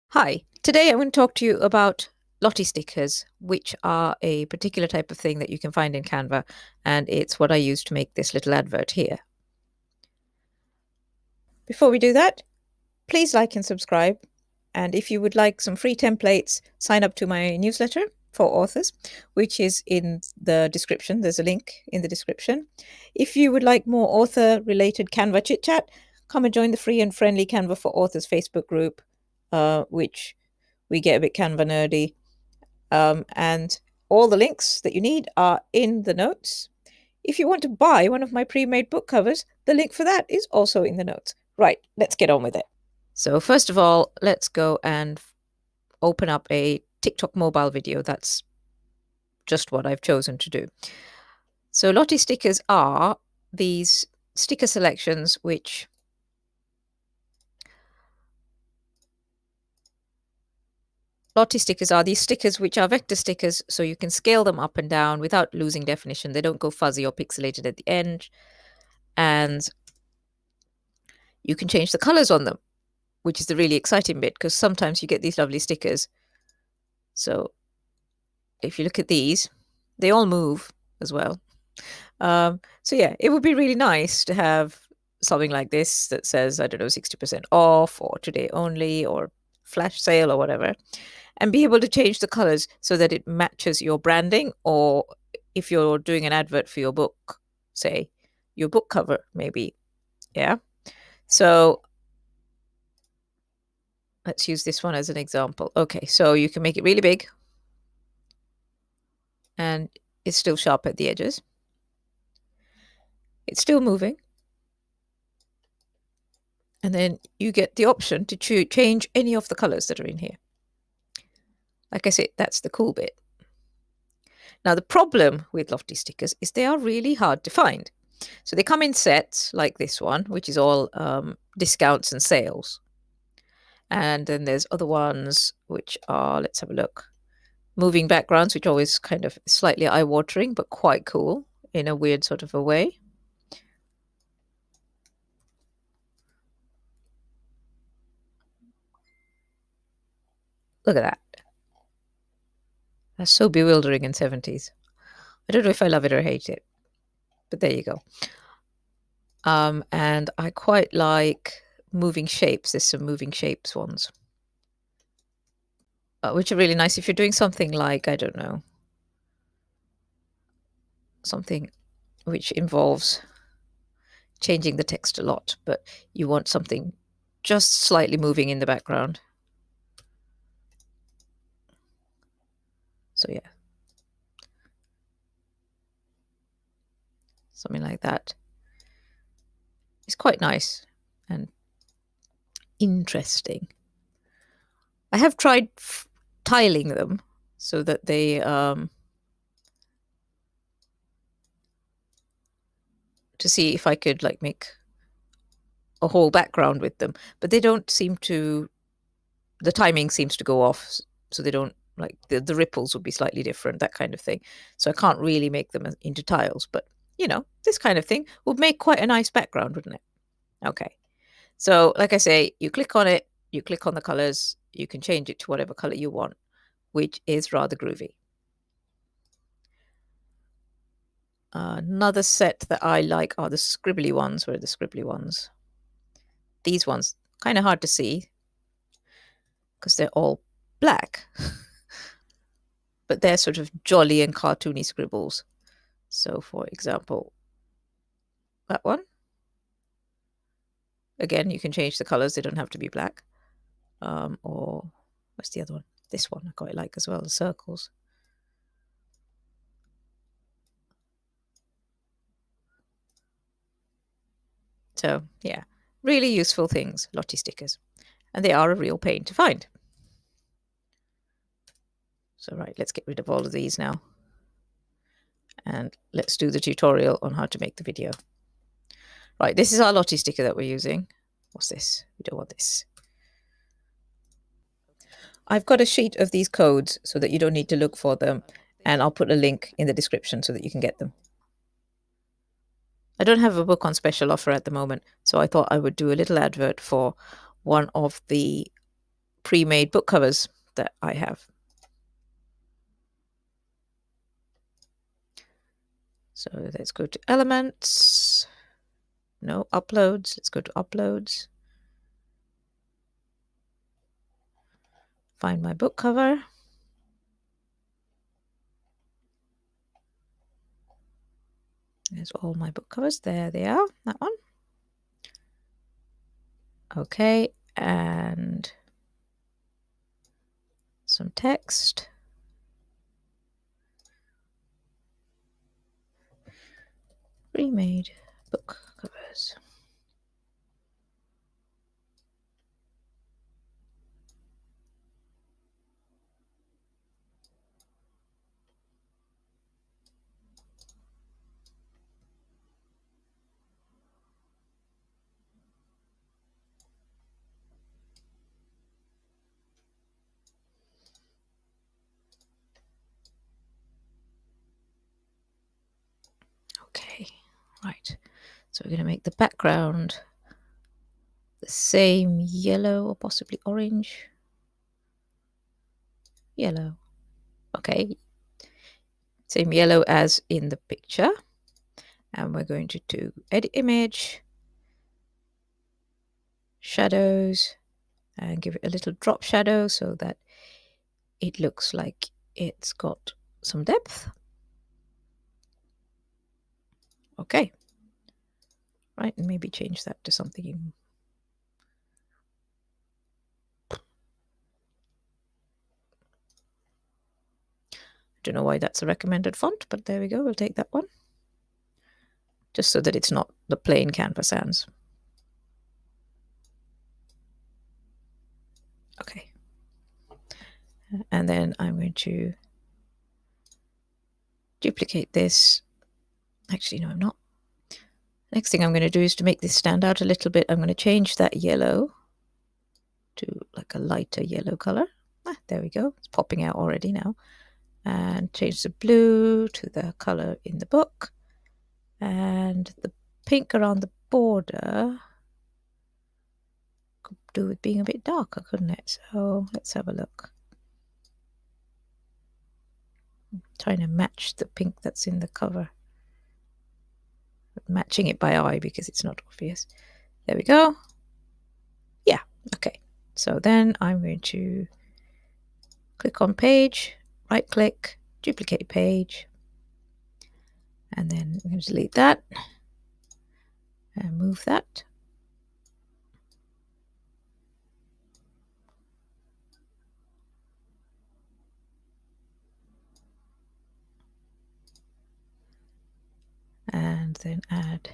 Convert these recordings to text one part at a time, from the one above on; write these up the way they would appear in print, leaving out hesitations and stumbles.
Hi, today I'm going to talk to you about Lottie stickers, which are a particular type of thing that you can find in Canva, and it's what I use to make this little advert here. Before we do that, please like and subscribe. And if you would like some free templates, sign up to my newsletter for authors, which is in the description. There's a link in the description. If you would like more author related Canva chit chat, come and join the free and friendly Canva for Authors Facebook group, which we get a bit Canva nerdy. And all the links that you need are in the notes. If you want to buy one of my pre-made book covers, the link for that is also in the notes. Right, let's get on with it. So first of all, let's go and open up a TikTok mobile video. That's just what I've chosen to do. So Lottie stickers are these sticker selections which Lottie stickers are these stickers which are vector stickers, so you can scale them up and down without losing definition. They don't go fuzzy or pixelated at the end. And you can change the colors on them, which is the really exciting bit, because sometimes you get these lovely stickers. So if you look at these, they all move as well. So yeah, it would be really nice to have something like this that says, I don't know, 60% off or today only or flash sale or whatever, and be able to change the colors so that it matches your branding, or if you're doing an advert for your book, say your book cover, maybe. Yeah. So let's use this one as an example. Okay, so you can make it really big and it's still sharp at the edges. It's still moving. And then you get the option to change any of the colors that are in here. Like I said, that's the cool bit. Now, the problem with Lofty stickers is they are really hard to find. So they come in sets like this one, which is all discounts and sales. And then there's other ones which are, let's have a look, moving backgrounds, which always kind of slightly eye-watering, but quite cool in a weird sort of a way. Look at that. That's so bewildering in 70s. I don't know if I love it or hate it, but there you go. And I quite like moving shapes. There's some moving shapes ones, which are really nice if you're doing something like, I don't know, something which involves changing the text a lot, but you want something just slightly moving in the background. So yeah, something like that. It's quite nice and interesting. I have tried tiling them so that they to see if I could like make a whole background with them, but they don't seem to, the timing seems to go off, so they don't, like the ripples would be slightly different, that kind of thing. So I can't really make them into tiles, but you know, this kind of thing would make quite a nice background, wouldn't it? Okay, so like I say, you click on it, you click on the colors, you can change it to whatever color you want, which is rather groovy. Another set that I like are the scribbly ones. Where are the scribbly ones? These ones, kind of hard to see because they're all black, but they're sort of jolly and cartoony scribbles. So, for example, that one. Again, you can change the colors. They don't have to be black. Or what's the other one? This one I quite like as well, the circles. So, yeah, really useful things, Lottie stickers. And they are a real pain to find. So, right, let's get rid of all of these now. And let's do the tutorial on how to make the video. Right, this is our Lottie sticker that we're using. What's this? We don't want this. I've got a sheet of these codes so that you don't need to look for them, and I'll put a link in the description so that you can get them. I don't have a book on special offer at the moment, so I thought I would do a little advert for one of the pre-made book covers that I have. So let's go to Elements. No, Uploads. Let's go to Uploads. Find my book cover. There's all my book covers. There they are. That one. Okay, and some text. Remade book covers. Okay, right. So we're going to make the background the same yellow or possibly orange. Yellow. Okay. Same yellow as in the picture. And we're going to do Edit Image, Shadows, and give it a little drop shadow so that it looks like it's got some depth. Okay. Right, and maybe change that to something. Don't know why that's a recommended font, but there we go. We'll take that one. Just so that it's not the plain Canva sans. Okay. And then I'm going to duplicate this. Actually, no, I'm not. Next thing I'm going to do is to make this stand out a little bit. I'm going to change that yellow to like a lighter yellow color. There we go. It's popping out already now. And change the blue to the color in the book. And the pink around the border could do with being a bit darker, couldn't it? So let's have a look. I'm trying to match the pink that's in the cover. Matching it by eye because it's not obvious. There we go. Yeah, okay. So then I'm going to click on page, right click, duplicate page, and then I'm going to delete that and move that. And then add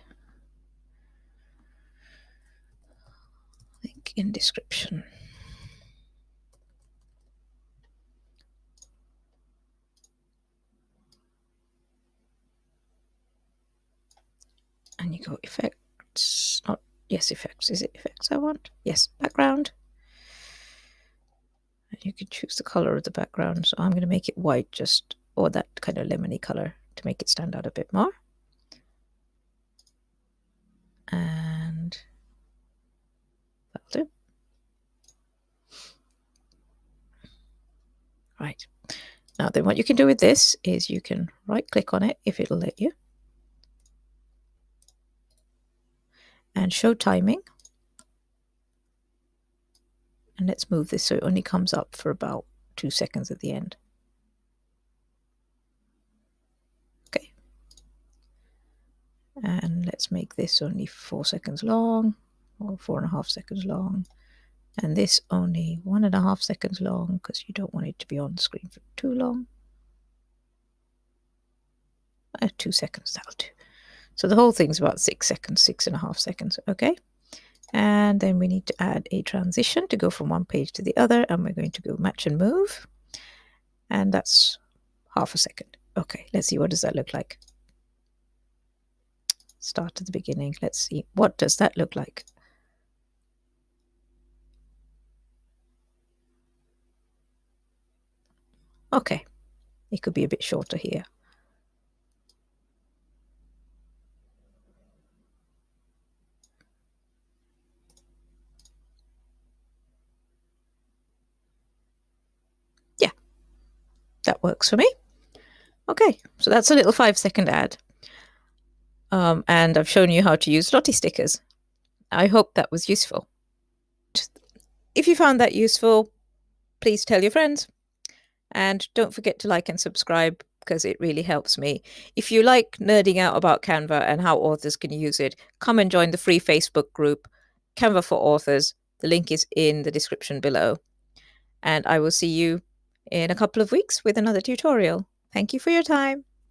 link in description. And you go effects, not, yes, effects. Is it effects I want? Yes, background. And you can choose the color of the background. So I'm going to make it white, just, or that kind of lemony color to make it stand out a bit more. And that'll do. Right. Now then what you can do with this is you can right click on it if it'll let you. And show timing. And let's move this so it only comes up for about 2 seconds at the end. Okay. And let's make this only 4 seconds long, or 4.5 seconds long. And this only 1.5 seconds long because you don't want it to be on the screen for too long. 2 seconds, that'll do. So the whole thing's about 6 seconds, 6.5 seconds. Okay. And then we need to add a transition to go from one page to the other. And we're going to go match and move. And that's 0.5 second. Okay, let's see. What does that look like? Start at the beginning. Let's see. What does that look like? Okay, it could be a bit shorter here. that works for me. Okay, so that's a little 5-second ad. And I've shown you how to use Lottie stickers. I hope that was useful. If you found that useful, please tell your friends. And don't forget to like and subscribe, because it really helps me. If you like nerding out about Canva and how authors can use it, come and join the free Facebook group, Canva for Authors. The link is in the description below. And I will see you in a couple of weeks with another tutorial. Thank you for your time.